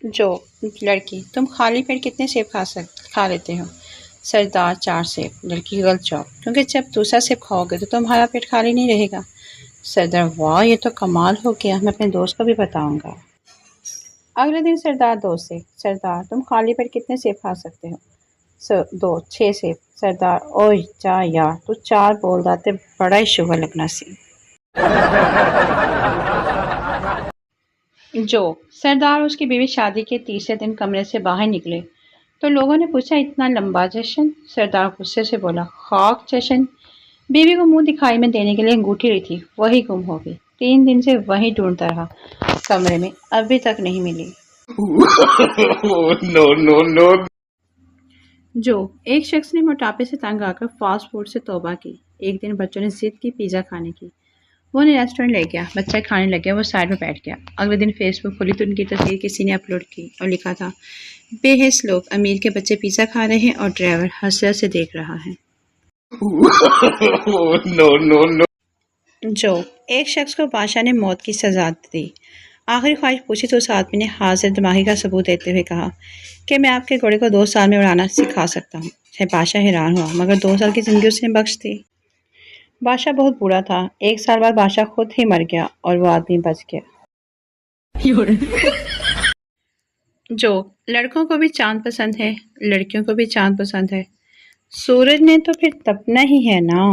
جو لڑکی: تم خالی پیٹ کتنے سیب کھا لیتے ہو؟ سردار: 4 سیب۔ لڑکی: غلط جواب، کیونکہ جب دوسرا سیب کھاؤ گے تو تمہارا پیٹ خالی نہیں رہے گا۔ سردار: واہ، یہ تو کمال ہو گیا، میں اپنے دوست کو بھی بتاؤں گا۔ اگلے دن سردار 2 سیب۔ سردار: تم خالی پیٹ کتنے سیب کھا سکتے ہو؟ 6 سیب۔ سردار: اوہ جا یار، تو 4 بول داتے، بڑا ہی شوگر لگنا سی۔ جو سردار اور اس کی بیوی شادی کے تیسرے دن کمرے سے باہر نکلے تو لوگوں نے پوچھا، اتنا لمبا جشن؟ سردار غصے سے بولا، خاک جشن؟ بیوی کو منہ دکھائی میں دینے کے لیے انگوٹھی لی تھی، وہی گم ہو گئی۔ 3 دن سے وہی ڈھونڈتا رہا، کمرے میں ابھی تک نہیں ملی۔ No, no, no. جو ایک شخص نے موٹاپے سے تنگ آ کر فاسٹ فوڈ سے توبہ کی۔ ایک دن بچوں نے ضد کی پیزا کھانے کی، وہ انہیں ریسٹورینٹ لے گیا، بچہ کھانے لگ گیا، وہ سائڈ میں بیٹھ گیا۔ اگلے دن فیس بک کھولی تو ان کی تصویر کسی نے اپلوڈ کی اور لکھا تھا، بے حس لوگ، امیر کے بچے پیزا کھا رہے ہیں اور ڈرائیور حسرت سے دیکھ رہا ہے۔ No, no, no. جو ایک شخص کو بادشاہ نے موت کی سزا دی، آخری خواہش پوچھی تو اس آدمی نے حاضر دماغی کا ثبوت دیتے ہوئے کہا کہ میں آپ کے گھوڑے کو 2 سال میں اڑانا سکھا سکتا ہوں۔ بادشاہ حیران ہوا، مگر 2 سال کی زندگی اس نے بخش دی۔ بادشاہ بہت بوڑھا تھا، 1 سال بعد بادشاہ خود ہی مر گیا اور وہ آدمی بچ گیا۔ جو لڑکوں کو بھی چاند پسند ہے، لڑکیوں کو بھی چاند پسند ہے، سورج نے تو پھر تپنا ہی ہے نا۔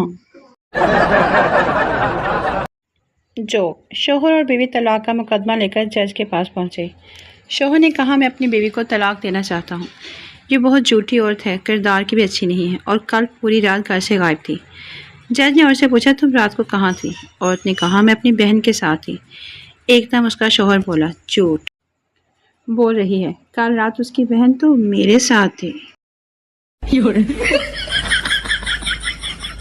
جو شوہر اور بیوی طلاق کا مقدمہ لے کر جج کے پاس پہنچے۔ شوہر نے کہا، میں اپنی بیوی کو طلاق دینا چاہتا ہوں، یہ بہت جھوٹی عورت ہے، کردار کی بھی اچھی نہیں ہے اور کل پوری رات گھر سے غائب تھی۔ جج نے عورت سے پوچھا، تم رات کو کہاں تھی؟ عورت نے کہا، میں اپنی بہن کے ساتھ تھی۔ ایک دم اس کا شوہر بولا، جھوٹ بول رہی ہے، کل رات اس کی بہن تو میرے ساتھ تھی۔